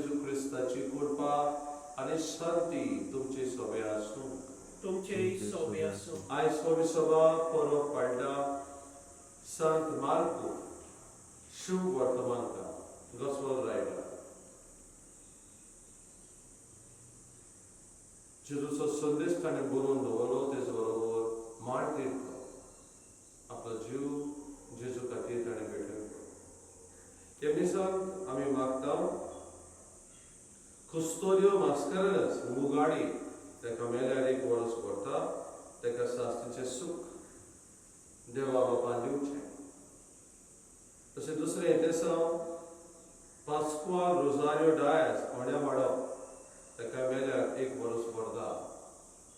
जेजू क्रिस्ताची कृपा आनी शांती तुमचे सोबे आसूं. आयज पवित्र सभा परब पाडटा संत मार्को शुभ वर्तमान का गॉस्पेल रायटर. जेजूचो संदेश ताणें बरोवन दवरलो तेजे बरोबर मार्टीर आपलो जीव जेजू खातीर ताणें भेटलो. ह्या दिसाक आमी मागता कुस्तोदियो मास्कारेनस मुगाडी ताका मेल्यार 1 वर्स करता ताका सास्तीचें सूख देवा बापान दिवचें. तशें दुसरें दिसा पास्कुआल रोजारियो डायस कोण्या वाडप ताका मेल्यार 1 वर्स करता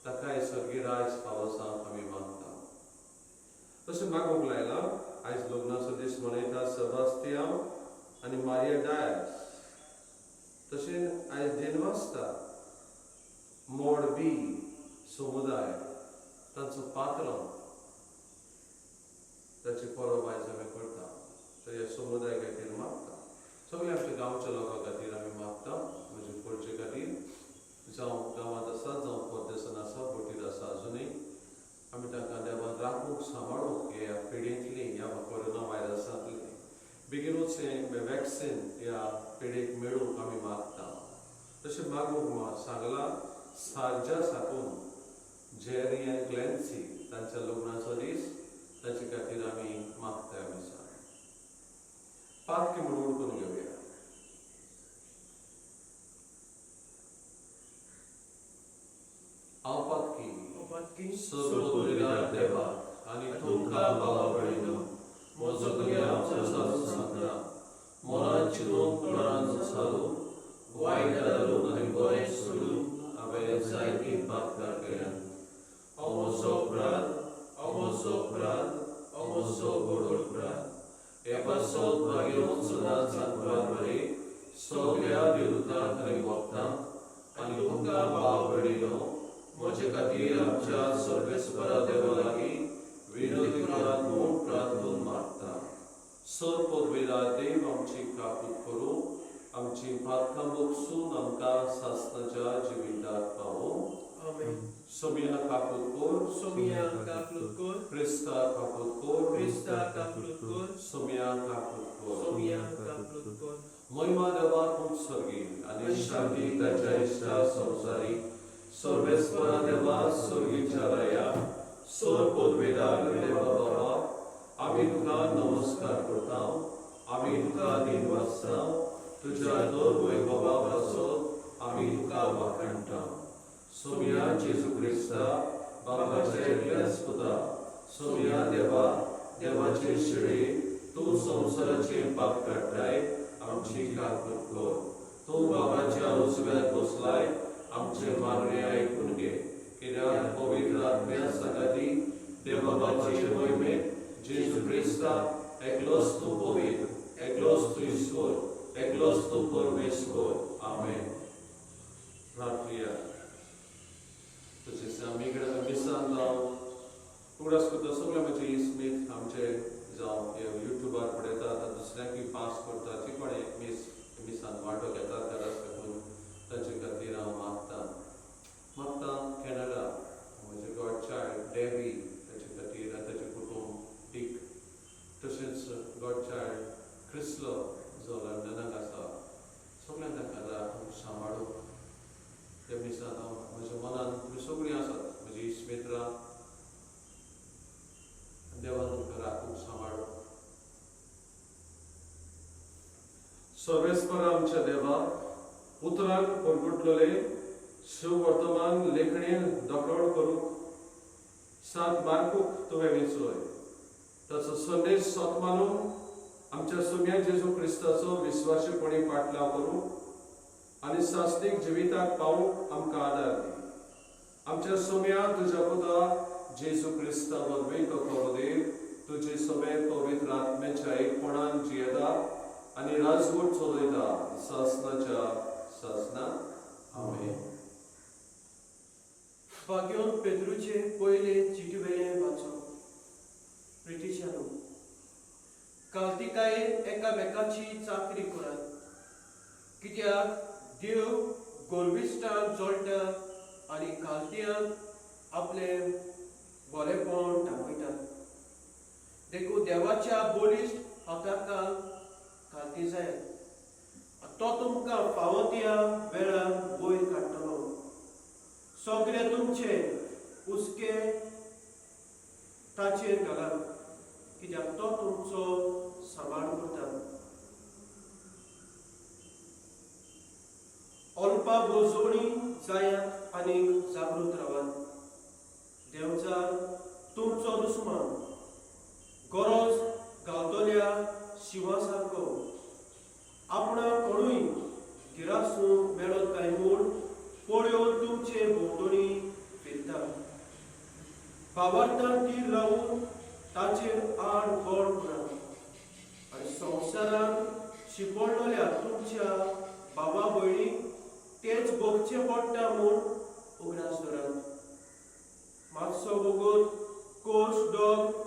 ताकाय सर्गी रायज पावसाक आमी मागता. तशें मागूंक लायला आयज लग्नाचो दीस मनयता सेबास्तियान आनी मारिया डायस. तशें आयज दिन वाजता मोड बी समुदाय तांचो पात्र ताची परब आयज आमी करता. तर ह्या समुदाय खातीर मागता. सगळ्या आमच्या गांवच्या लोकां खातीर आमी मागता. म्हजे कडचे खातीर जावं गांवांत आसा जावं परदेसान आसा बोटीर आसा अजुनूय आमी तांकां देवान राखूंक सांबाळूंक ह्या पिडेंतली ह्या कोरोना व्हायरसांतली बेगीनूच हें वॅक्सीन ह्या पिडेक मेळूंक आमी मागता. तशें मागूंक सांगलां सारजा साकून जेरी आनी ग्लॅन्सी तांच्या लग्नाचो दीस ताचे खातीर आमी मागता. आमी सांग पातकी म्हणून उडकून घेवया. हांव पातकी सर्वोदया देवा आनी तुमकां बाबा भयणो म्हजो गुन्यांवचो साजू सांगता. मनांत चिंतून प्राणांत सारून वायट धरून आनी बरें सोडून हांवें जायतीं पातकां केल्यात. हांव म्हजो अपराध व्हड अपराध हे पासत भाग्योन सदांच सांगपाक बरे सगळ्या देवतांक आनी भक्तांक आनी तुमकां बाबा भयणो म्हजे खातीर आमच्या सर्वेस्परा देवा लागीं विनंती करात म्हूण प्रार्थून मागता. सर पदवेदार देव आमची काकूट करूं आमची पातकां बगसून आमकां सासणाच्या जिवितांत पावों. सोमिया काकूट कोर क्रिस्ता काकूट कोर सोमिया काकूट कोर. महिमा देवा खूब सर्गी आनी शांती ताच्या इश्टा संवसारी सर्वेस्परा देवा सर्गीच्या राया सर पदवेदार देवा बाबा आमी तुका नमस्कार करता. आमी तुका दिन वाजता तुज्या दर वैभवा पासत आमी तुका वाखाणटा. सोमिया जेजू क्रिस्ता बापाचे एकल्याच पुता सोमिया देवा देवाचे शिळे तूं संवसाराचे पाप काडटाय आमची काकूट कर. तूं बाबाच्या उजव्यात बसलाय आमचे मागणे आयकून घे. कित्याक पवित्र आत्म्या सांगाती देवा बापाचे मोहिमेत जेजू क्रिस्ता एकलोच तूं पवित्र एकलोच तूं ईश्वर एकलोच तूं परमेश्वर. आमेन. प्रार्थया तशेंच आमी मिसान जावं उगडास करता सगळे म्हजे इस्मीत आमचे जावं युट्यूबार पळयतात दुसऱ्यांकूय पास करता ती कोण मिसान वांटो घेतात घराच लागून ताचे खातीर हांव मागता. कॅनडा म्हजे गॉड चायल्ड डेबी ताचे खातीर आनी ताचें कुटुंब टीक. तशेंच गॉड चायल्ड क्रिस्लो जो लंडनाक आसा सगळ्यांक ताका राखून सांबाळूं. त्या दिसान हांव म्हज्या मनान तुमी सगळीं आसात म्हजी इश्मित्रां देवान तुमकां राखून सांबाळूं. सर्वेस्परा आमच्या देवा उतराक परगुटलेले शिव वर्तमान लेखणेन दोतोड करूंक सांत मार्कूक तुवें विचोय. ताचो संदेश सोत मानून आमच्या सोम्या जेजू क्रिस्ताचो विश्वासीपणी पाटलाव करूंक आनी सासणीक जिविताक पावूंक आमकां आदार दी. आमच्या सोम्या तुज्या पुता जेजू क्रिस्ता वरवीं तो कवदेव तुजे समेत पवित्र आत्म्याच्या एकपणान जियेता आनी राजवट चलयता सासणाच्या सासणाक. आमेन. भाग्योन पेद्रूचे पयले चिटवेलें वाचप. प्रिटिशानो काल्तिकायेन एकामेकाची चाकरी करात. कित्याक देव गोरविस्तांक जोडटा आनी खालत्यांक आपले बरेपण दाखयता. देखून देवाच्या बोलिश्ट हकाकांक खालती जाय. तो तुमकां फावो त्या वेळार वयर काडटलो. सगळे तुमचे हुस्के ताचेर घालात, कित्याक तो तुमचो सांबाळ करता. अल्पा बोजवणी जायात आनी जागृत रावात. देवजार तुमचो दुस्मान गरज गावतल्या शिवा सारको आपणाक कोणूय गिरासूंक मेळत काय म्हूण पळयोवन तुमचे भोंवतणी फिरता. भावार्थांत तीर लावून ताचेर आड बळ करात आनी संवसारांत शिपडलेल्या तुमच्या बाबा भयणीक तेच भोगचें पडटा म्हूण उगडास धरात. मातसो वगत कोर्स डॉग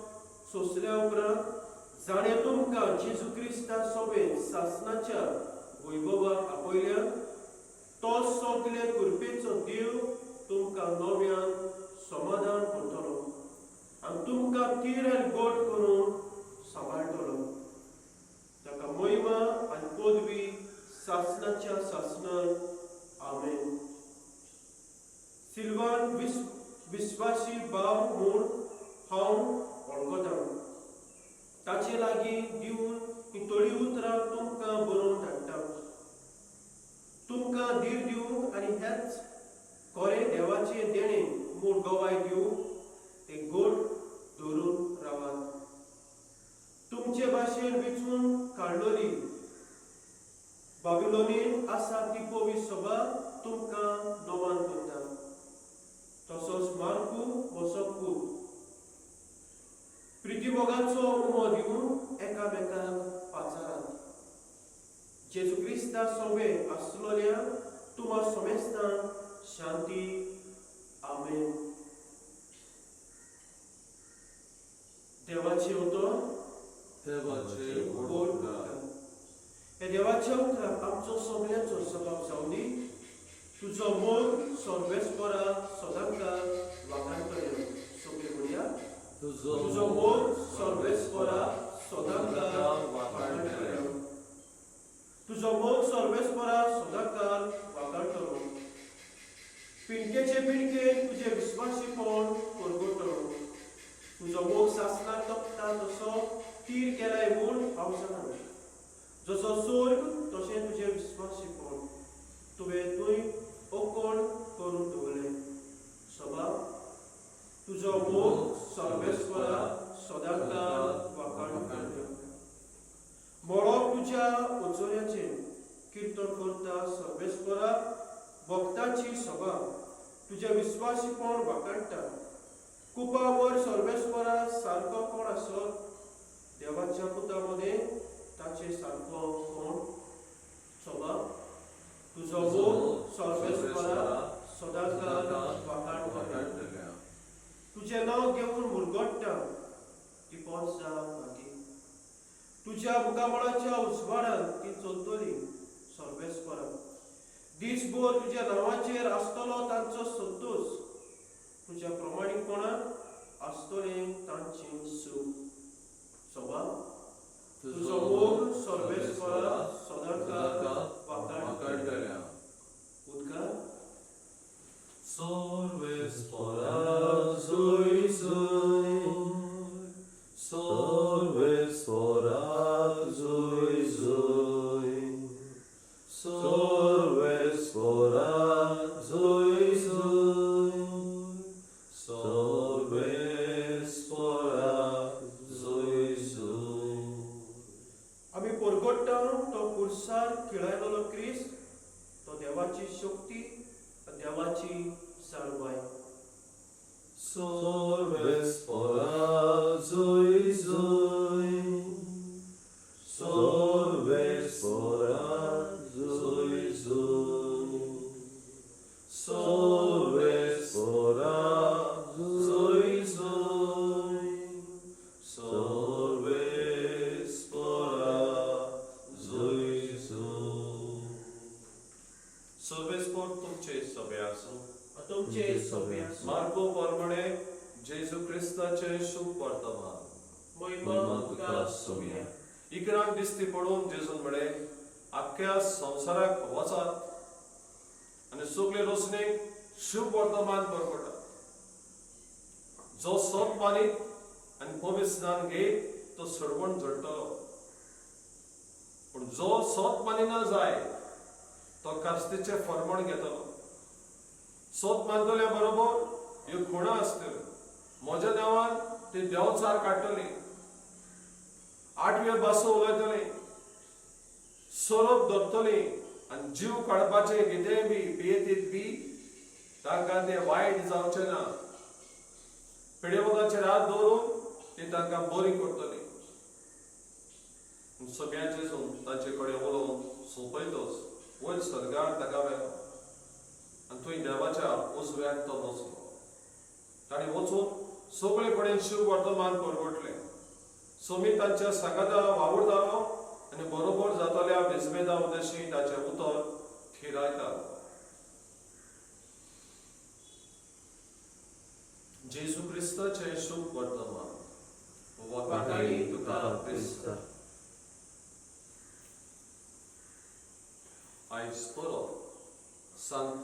सोंसल्या उपरांत जाणें तुमकां जेजू क्रिस्ता सोबेत सासणाच्या वैभवाक आपयल्या, तो सगळे कृपेचो देव तुमकां नव्यान समाधान करतलो आनी तुमकां तीर आनी गोड करून सांबाळटलो. ताका महिमा आनी पदवी सासणाच्या सासणान. आमेन. सिल्वान विस्वासी भाव म्हूण हांव वळखतां. ताचे लागीं दिवन ही थोडी उतरां तुमकां बरोवन धाडटा. तुमकां धीर दिवंक आनी हेच खरें देवाचें देणें म्हूण गवाय दिवंक ते गोड धरून रावात. तुमचे भाशेन वेचून काडलोली बाबिलोनीन आसा ती पोवी सभा तुमकां नोमान करता. तसोच मार्कू म्हजो पूत प्रितीभोगाचो उमो दिवन एकामेकांक पाचारात. जेजू क्रिस्ता सोबे आसलोल्या तुमा समेस्तांक शांती. आमेन. देवाचे उतर. देवाचे गोड उतर. हे देवाच्या उतराक आमचो सगळ्यांचो सभाव जावं दी. तुजो मोग सर्वेस्परा सदांकाळ वाखाणटलो. सगळे म्हणया. तुजो मोग सर्वेस्परा सदांकाळ वाखाणटलो. तुजो मोग सर्वेस्परा सदांकाळ वाखाणटलो. पिणकेचे पिणकेन तुजे विस्वासीपण परगटलो. तुजो मोग सासणार तपता तसो तीर केलाय म्हूण हांव सांगना. जसो स्वर्ग तशें तुजें विस्वासीपण तुवें थंय ओकोण करून दवरलें. सभा तुजो मोग सर्वेस्परा सदांकाळ वाखाणटलो. मळब तुज्या ओचोऱ्याचें किर्तन करता सर्वेस्परा. भक्ताची सभा तुजें विस्वासीपण वाखाणटा. कुपावर सर्वेस्परा सारको कोण आसत. देवाच्या पुतामध्ये ताचे सारको कोण. सभा तुजो मोग सर्वेस्परा सदांकाळ वाखाणटलो. तुजें नांव घेवन मुरगोडटा ती पोस जा मागी. तुज्या मुखामळाच्या उजवाडांत ती चलतली सर्वेस्परा. दिसभर तुज्या नांवाचेर आसतलो तांचो संतोष. तुज्या प्रमाणीकपणांत आसतलें तांचें सूख. सभा तुजो मोग सर्वेस्परा सदांकाळ वाखाणटलो. उद्गार. सर्वेस्परा जय जय. सर्वेस्परा जय जय. सर्वेस्परा जय जय. सर्वेस्परा जय जय. आमी परगट्टा तो कुर्सार खिळायलोलो क्रिस्त. तो देवाची शक्ती, देवाची साळवाय. सर्वेस्परा जय जय. सर्वेस्परा जय जय. सर्वेस्परा जय जय. सर्वेस्परा जय जय. सर्वेस्पर तुमचे सभे आसूं. तुमचे सोबे आसूं. मार्को प्रमाणे जेजू क्रिस्ताचे शुभ वर्तमान. महिमा तुका सोबे. इकरांक दिसती पडून जेजून म्हळें आख्ख्या संवसाराक वचात आनी सगळे रोसणेक शुभ वर्तमान परगटात. जो सोप मानीत आनी पवित्र स्नान घेत तो सडवण झडटलो, पूण जो सोप मानिना जाय तो कास्तेचे फर्मण घेतलो. सोप मानतल्या बरोबर ह्यो खुणा आसतल्यो. म्हज्या नांवान ती देंवचार काडटली, 8 भासो उलयतली, सोरोप धरतली आनी जीव काडपाचे कितेंय बी पियेतीत बी तांकां ते वायट जावचें ना. पिडेवताचेर हात दवरून ती तांकां बरी करतली. सगळ्यांचे तांचे कडेन उलोवन सोंपयतच वयर सरगार ताका व्हेलो आनी थंय देवाच्या उजव्याक तो बसलो. ताणें वचून सगळे कडेन शुभ वर्तमान परगटलें. सोमी तांच्या सांगाता वावुरतालो आनी बरोबर जातल्या बेजमेदा उदेशी ताचें उतर थिरायतालो. जेजू क्रिस्ताचे शुभ वर्तमान. वखाणी तुका क्रिस्त. आयज परत संत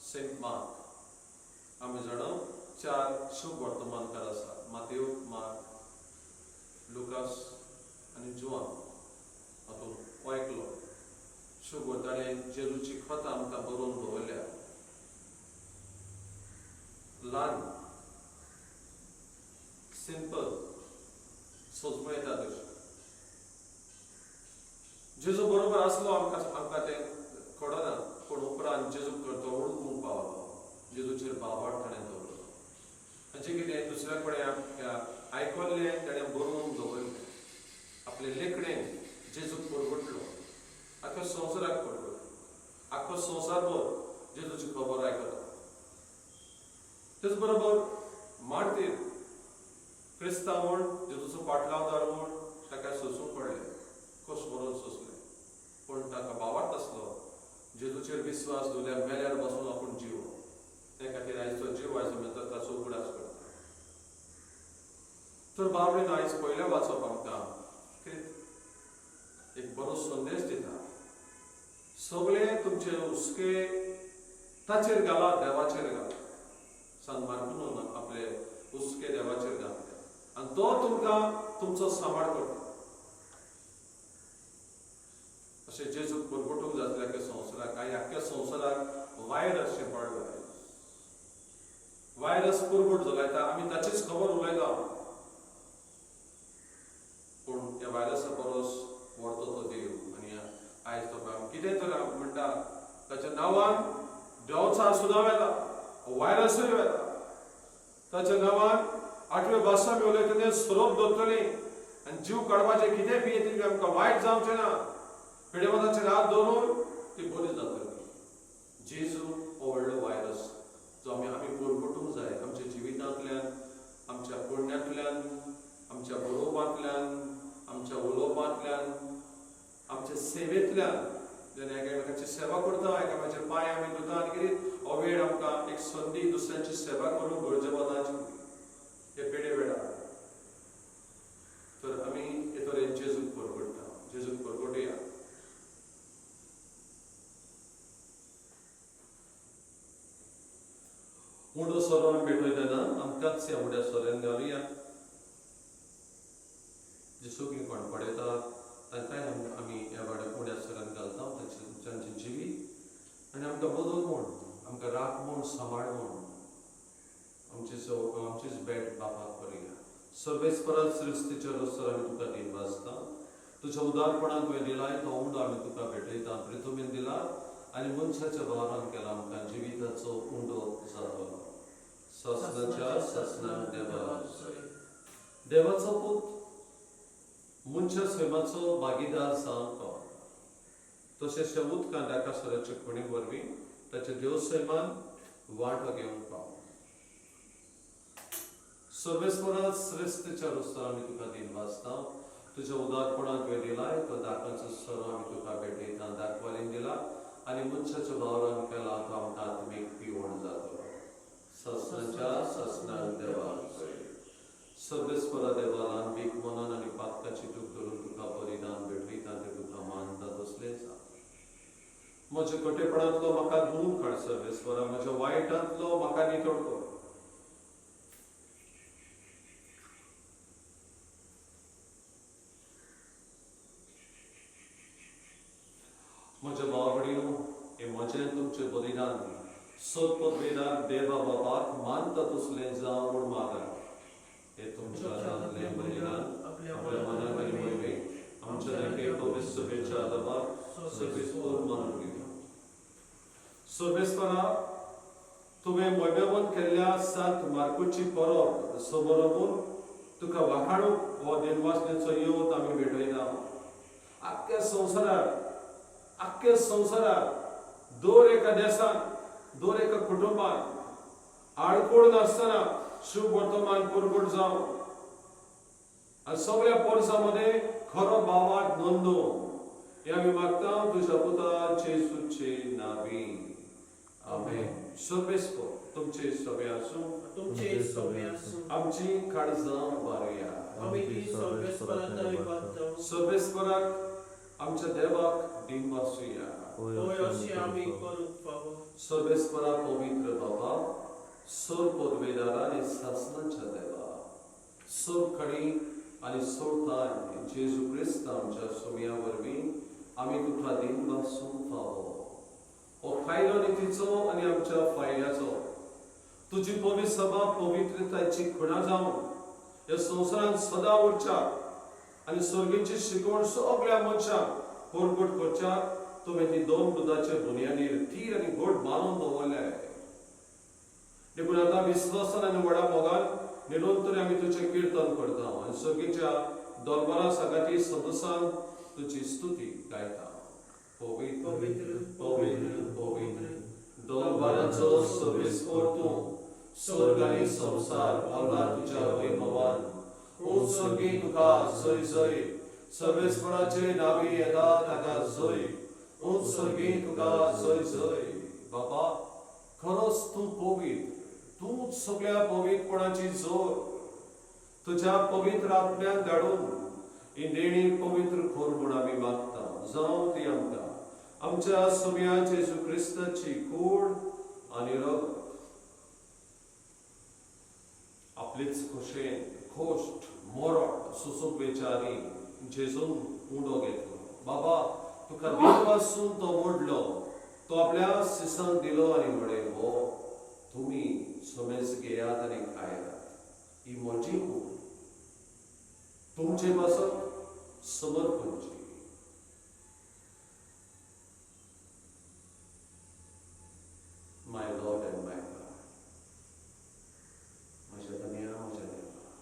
सेंट मार्क आमी जाणा 4 शुभ वर्तमानकार आसा. मातेव, मार्क, लुकास आनी जुआन. हातून वायकलो शुभ ताणें जेजूची कथा आमकां बरोवन दवरल्या. ल्हान सिंपल सोजमयता तशी. जेजू बरोबर आसलो आमकां तें कळना, पूण उपरांत जेजू करतवळून पावलो. जेजूचेर बाबाड ताणें दवरलो. ताचें कितें दुसऱ्या कडेन आयकल्लें ताणें बरोवन दवरलें. आपले लेखणेन जेजूक परगटलो. आख्या संवसाराक परगटलो. आख्खो संवसारभर जेजूची खबर आयकता. तेच बरोबर मार्तीर क्रिस्तांव म्हण, जेजूचो पाटलावदार म्हण ताका सोंसूंक पडलें. कश बरोवन सोंसलें, पूण ताका बावार्थ आसलो जेजूचेर विस्वास दवरल्यार मेल्यार बसून आपूण जीव. ते खातीर आयज तो जीव आयज म्हणटा ताचो उगडास करता. तर बाबडेन आयज पयलें वाचप आमकां एक बरो संदेश दिता. सगळे तुमचे हुस्के ताचेर घाला, देवाचेर घाला. सांग मार्कून आपले हुस्के देवाचेर घालता आनी तो तुमकां तुमचो सांबाळ करता. अशें जेजूक परगटूंक जातलें आख्या संवसाराक. आख्या संवसाराक वायरस शेपाडलो. वायरस परगट जालायता. आमी ताचीच खबर उलयता, पूण ह्या वायरसा परस व्हडतो तो देव. आनी आयज तो कितें तर म्हणटा ताच्या नांवान देंवचार सुद्दां वेता, वायरसूय वेता. ताच्या नांवान 8 भासा आमी उलयतले, सोरोप धरतली आनी जीव काडपाचें कितें पियेतीत आमकां वायट जावचें ना. पिडेवताचेर हात दवरून ती बरी जातली. जेजू हो व्हडलो वायरस जो आमी परगटूंक जाय. आमच्या जिवितांतल्यान, आमच्या पुण्यांतल्यान, आमच्या बरोवपांतल्यान, आमच्या उलोवपांतल्यान, आमच्या सेवेंतल्यान. जेन्ना एकामेकाची सेवा करता, एकामेकाचे पांय आमी धुता आनी कितें हो वेळ आमकां एक संदी दुसऱ्यांची सेवा करून गरजेवताची हे पेडे वेळार. तर आमी हे तरेन जेजूक परगटता. जेजूक परगटुया. उंडो सोरो आमी भेटयतना आमकांच ह्या उड्या सोऱ्यान घालुया. जे सगळीं कोण पळयता तांकांय आमी ह्या उड्या सोऱ्यान घालता. तांचें जिवीत आनी आमकां बदल म्हूण, आमकां राख म्हूण, सांबाळ म्हूण आमचीच भेट बापाक करुया. सर्वेस्परा सृश्टीच्या रस्त्यार आमी तुका दिन वाजता. तुज्या उदारपणाक तुवें दिलाय तो उंडो आमी तुका भेटयता. प्रितुमेन दिला आनी मनशाच्या वावरान केला आमकां जिविताचो उंडो जातलो. ससनाच्या ससनान देवाचो पूत मनशा सैमाचो भागीदार जावन पावलो. तशेंच ह्या उदकांत आकाशाच्या कोणी वरवीं ताच्या देव सैमान वांटो घेवंक पावलो. सर्वेस्परा श्रेष्ठच्या रस्त्यार आमी तुका दिन वाजता. तुज्या उदारपणाक तुवें दिलाय तो दाखोवचो सोरो आमी तुका भेटयता. दाखवालीन दिला आणि मुच्छाच्या वावरान केला तो आमकां आत्मीक पिवण जातो ससनाच्या ससनाक देवाक सर्वेस्परा देवा ल्हानबीक मनान आनी पातकाची दूख धरून तुका बलिदान भेटयता ते तुका मानता तसलेच म्हज्या कटेपणांतलो म्हाका दूर काड सर्वेस्परा म्हज्या वायटांतलो म्हाका नितळ कर म्हज्या भाव भयणीनो हे म्हजें तुमचें बलिदान सत्पदवेदार देवा बाबाक मानता तसलें जावं म्हूण मागा हे तुमच्या दादलें बलिदान आपल्या मनाक आनी मोहिमेक आमच्या नखे पवित्र सभेच्या आदाराक सर्वेस्पर मानून घेवया सर्वेस्परा तुवें मोहिमेवंत केल्ल्या सांत मार्कोची परब समोरून तुका वाखाणूंक हो दिनवासनेचो योत आमी भेटयता आख्ख्या संवसारात दर एका देशान दर एका कुटुंबान आडकोळ नासतना शुभ वर्तमान पुरवण जावं आणि सगळ्या पोरसामध्ये खरो भावात नोंदो हे आमी मागता तुझ्या पुता जेसूचे नावी आमेन सर्वेस्पर तुमचे सभे आसूं आमची काळजां बारुया सर्वेस्पराक आमच्या देवाक दिन वासुया सर्वेस्परा पवित्र बाबा सोर पदवेदारा आणि शासनाच्या देवा सोर खडी आणि सोडतान जेजू ख्रिस्त आमच्या सोम्या वरवीं आमी तुका दिन वासूंक फावो हो खायलो नितीचो आणि आमच्या फायल्याचो तुजी पवित्र सभा पवित्रताची खुणा जावन ह्या संवसारांत सदा उरच्या आणि स्वर्गीची शिकवण सगळ्या मनशांक पोरगोट करच्याक तुवें ती दोन दुदाच्या बुनयादीर थीर आनी गोड बांदून दवरल्या देखून आतां विश्वासान आनी व्हडा मोगान निरंतर आमी तुजें किर्तन करता आनी सर्गीच्या दरबारा सगाटी सदसान तुजी स्तुती गायता पवित्र पवित्र पवित्र पवित्र दरबाराचो सर्वेस्पर तूं स्वर्ग आनी संवसार पावला तुज्या वैभवान ओ स्वर्गी तुका जय जय सर्वेस्पराचे नावी येता ताका जय ओ स्वर्गी तुका जय जय बाबा खरोच तूं पवित्र तूंच सगळ्या पवित्रपणाची जोर तुज्या पवित्र आत्म्याक धाडून ही देणी पवित्र खोर म्हूण आमी मागता जावं ती आमकां आमच्या सोम्या जेजू क्रिस्ताची कूड आनी रगत आपलीच खोशेन खोश्ट मोरड सुसूक वेचारी जेजून उंडो घेतलो बाबा तुका दिन वासून तो मोडलो तो आपल्या सिसांक दिलो आनी म्हळें हो तुमी सोमेस घेयात आनी खायात ही म्हजी कूड तुमचे पासत समर्पणची माय लॉर्ड एंड माय गॉड म्हज्या धन्या म्हज्या देवा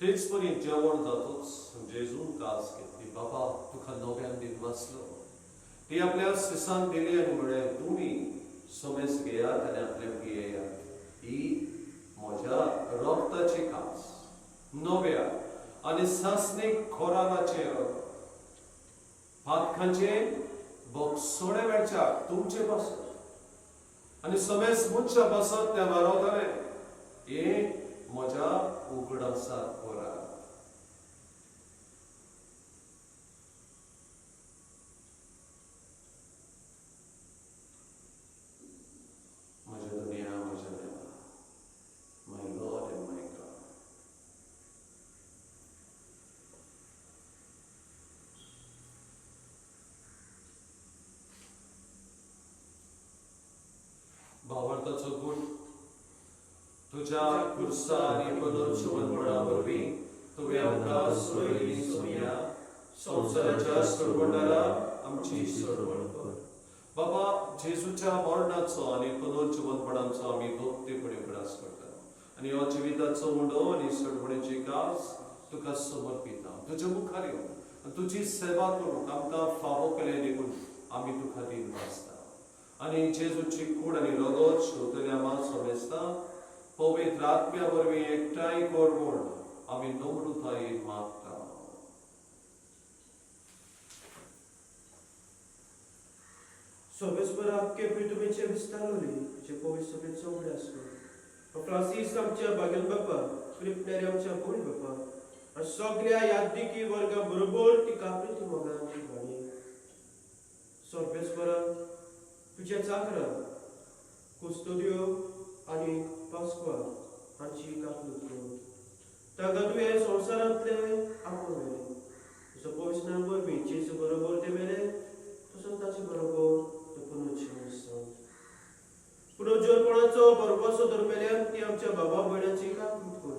तेच परी जेवण जातोच जेजून कास घेतली बाबा तुका नव्यान दिन वाचलो ती आपल्या सिसांक दिली आनी म्हळें तुमी सोमेस घेयात आनी आपल्याक घेयात ही म्हज्या रगताची कास नव्या आनी सासणीक खोराकाचे रगत फातकांचे बोगसोडे वेळच्याक तुमचे पासत आनी सोमेस मुच्छा पासत त्या वारोताले हे म्हज्या उगडासा खोराक म्हज्या दुनिया म्हज्या देवा माय लॉर्ड एंड माय गॉड भावार्थाचो गूण तुझ्या कुर्सा आणि पुनर्जीवनपणा वरवीं तुवें आमकां सोडली सोम्या संवसाराच्या सोडवणारा आमची सोडवण कर बाबा जेजूच्या मरणाचो आनी पुनर्जीवनपणाचो आमी भक्तीपणे प्रयास करता आनी ह्यो जिविताचो उंडो आनी सोडवणेची कास तुका समर्पिता तुज्या मुखार येवन तुजी सेवा करूंक आमकां फावो केलें देखून आमी तुका दिन वाचता आनी जेजूची कूड आनी रगत शेवतल्या मात सोमेस्ता पवित्र आत्म्या वरवीं एकठांय कर म्हूण आमी नम्रतायेन मागता. Sobespărat că pe Dumnezeu ce vistaluri, ce povesti să veți obrească. A Francis am ce bagel bapa, Filip am ce buni bapa. A soglia yaddi ki varga barbol ti kapri ti mogan ti bani. Sobespărat, तुझ्या चाकरा, custodio आणि Pasqua हांची कापणूक कर. ताका तुवें संवसारांतले आपयले. जसो पवित्रांवर बेंचेचो बरोबर ते मेले, तसो ताचे बरोबर ते पुनरुज्जीवन. पुनरुज्जीवनाचो बरोबरसो धर्मेल्यान ती आमच्या बाबा भयणांची कापणूक कर.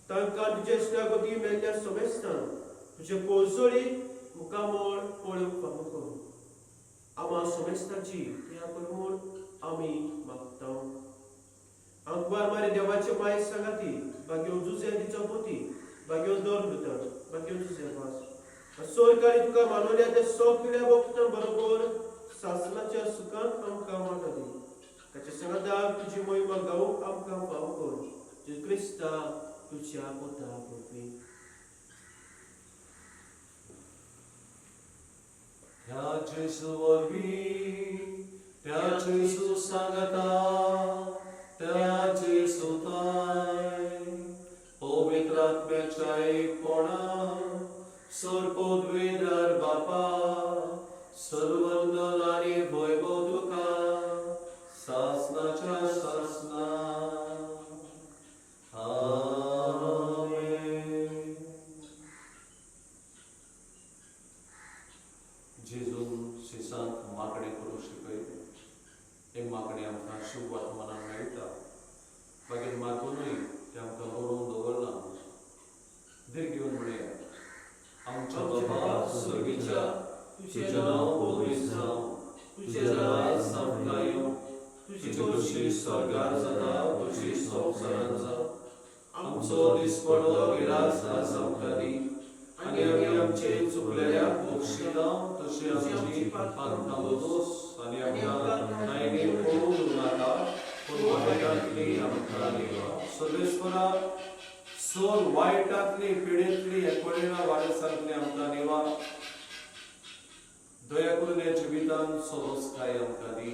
तांकां तुजे इश्टागती मेल्ल्या समेस्तान तुजे कोळसोळी मुखामोळ पळोवंक फावो कर. आम्हा समेस्ताची या कर म्हूण आमी मागता. आंकवार मारे देवाचे माय सांगाती भाग्यो जुजे दिचो पोती भाग्यो दोर मृतर भाग्यो जुजे वास. सोयकारी तुका मानवल्या त्या सगळ्या भक्तां बरोबर सासणाच्या सुखांत आमकां वांटो दी. ताच्या सांगाताक तुजी महिमा गावूंक आमकां फावो कर. जे क्रिस्ता तुज्या पोता पडपी. त्या जेसू वरवीं त्या जेसू सांगता त्या जेसू ताय पवित्र आत्म्याच्या एकपणान सर्वोद्वेदार बापा सर्वंदन आणि वैभव तुका सासनाच्या सासना. आमेन. जेजून शिसांत मागणे करूंक शिकयले. एक मागणी आमकां शुभ वर्तमानान मेळटा. मागीर मागूनय ते आमकां बरोवन दवरना. दीर्घ घेवन म्हणया. आमच्या बाबा स्वर्गीच्या तुझें नांव पवित्र जावं. तुजें राज सामका येवं. तुजी कशी स्वर्गार जाता तशी संवसारांत जावं. आमचो दिसपडो गिरास आज आमकां दी. आनी आमी आमचे चुकलेल्याक बक्षिता तशी आमची पातकां दोस. आनी आमकां नायनीर पळोवन नाका पूण वायटांतली आमकां निवार. सर्वेस्परा सोर वायटांतली पिडेंतली एकोणिणा वाडसांतली आमकां निवार. दया करून ह्या जिवितान सोबस्काय आमकां दी.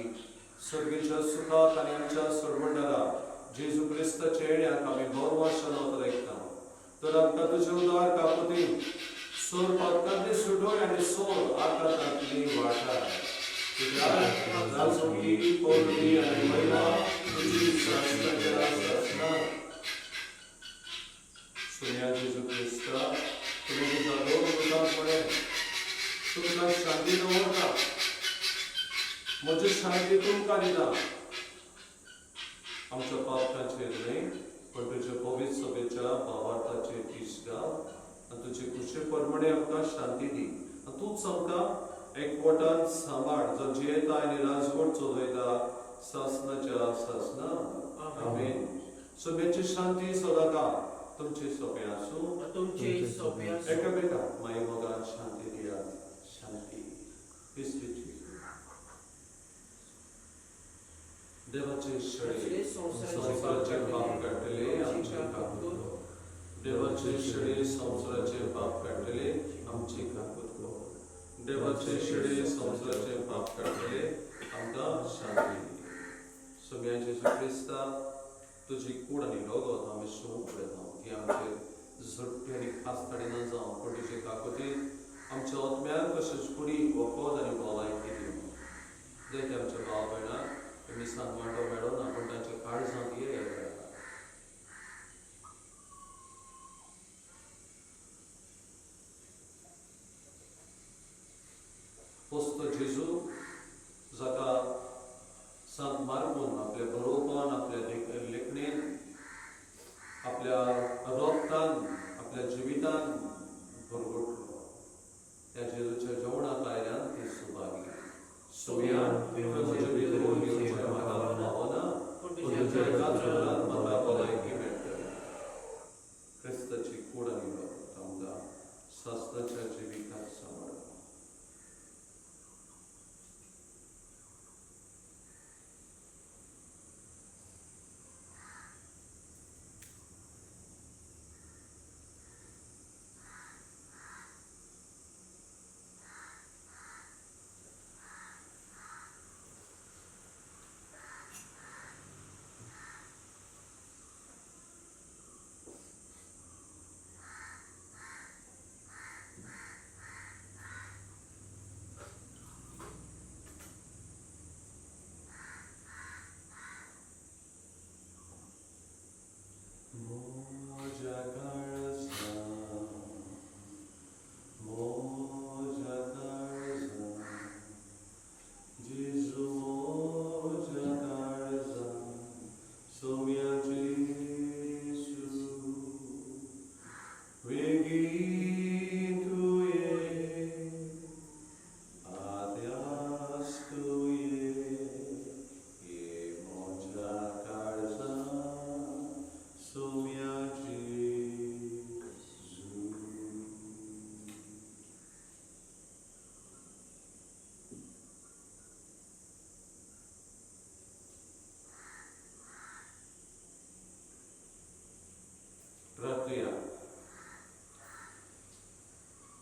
सर्गेच्या सुखाक आनी आमच्या सोडमंडळाक जेजू क्रिस्ताच्या येण्याक आमी गौरवाशान वतरायता. तर आमकां तुजे उदार काकुती सोर पातकांतली सुटोय आनी सोर आकाशांतली वाटाय. राजोगी पौर्णी आनी महिमा तुजी शास्त्राच्या शासनात. सुन्या जेजू क्रिस्ता तुमी तुमच्या दोन मुलांपणे तुमकां शांती दवरता. म्हजी शांती तुमकां दिता. आमच्या पापकांचेर न्हय पण तुज्या पवित्र सभेच्या भावार्थाचेर दिसगा आनी तुजे खुशे परमणे आमकां शांती दी. आनी तूंच आमकां एकवटान सांबाळ जो जियेता आनी राजवट चलयता सासनाच्या सासना. आमेन. सभेची शांती सदांकाळ तुमचे सोबे आसूं. तुमचे सोबे आसूं. एकामेकाक माई मोगान शांती दियात. शांती. Peace be to you. देवाचे शळे संसाराचे पाप काढले आमचे काकूत. देवाचे शळे संसाराचे पाप काढले आमचे काकूत. देवाचे शळे संसाराचे पाप काढले आमकां शांती. सगळ्या जेजू क्रिस्ता तुजी कूड आनी लोगोत आमी सोंग पळयता की आमचे झडपी आनी खासताडे न जावं पूण तुजे काकुतीन आमच्या आत्म्याक तशेंच कुडीक वखद आनी भलायकी दिवं. जायते आमच्या भाव भयणांक मिसांत वांटो मेळना पूण तांच्या काळजांत ये. पोस्त जेजू जाका सांत मार्गून आपल्या बरोवपान आपल्या लेखणेन आपल्या रोगतान आपल्या जिवितान भरगोटलो. त्या जेजूच्या जेवणाक आयल्यान ती सुभागी. सुमयान म्हज्या भितर येवचें म्हाका भावना पूण तुज्या कातरांत म्हाका भलायकी मेळटली. क्रिस्ताची कूड आनी लोगोत आमकां सासणाच्या जिविताक सांबाळटा.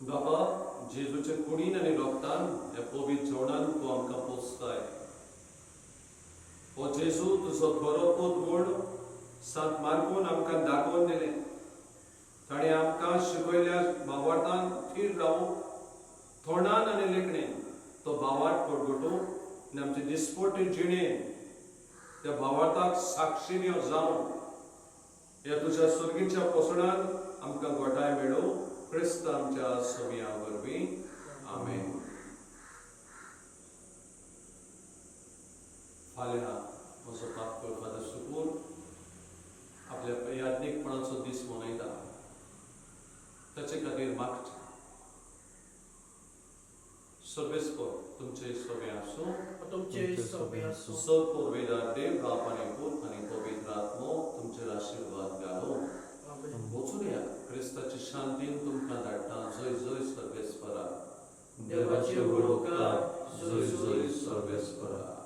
बाबा जेजूचे कुडीन आनी रोगतान ह्या पवित्र जेवणान तूं आमकां पोसताय. हो जेजू तुजो खरो पूत म्हूण सांत मार्कून आमकां दाखोवन दिलें. ताणें आमकां शिकयल्या भावार्थान थीर रावूं तोंडान आनी लेखणेन तो भावार्थ परगटूं आनी आमचे दिसपट्टे जिणेन त्या भावार्थाक साक्षी जावन ह्या तुज्या सुर्गीच्या पोसणान आमकां घोटाय मेळूं क्रिस्त आमच्या सोबिया वरवीं. आमेन. फाल्यां म्हजो पाप करपाचो सुकूर आपल्या याज्ञिकपणाचो दीस मनयता. ताचे खातीर मागचें सर्वेस्पर तुमचे सोबे आसूं. तुमचे सोबे आसूं. सत पोरवेदार देव बाप आनी पूत आनी पवित्र आत्मो तुमचेर आशिर्वाद घालूं. वचून या क्रिस्ताची शांतीन तुमकां धाडटा. जय जय सर्वेस्परा. देवाचे उपकार. जय जय सर्वेस्परा.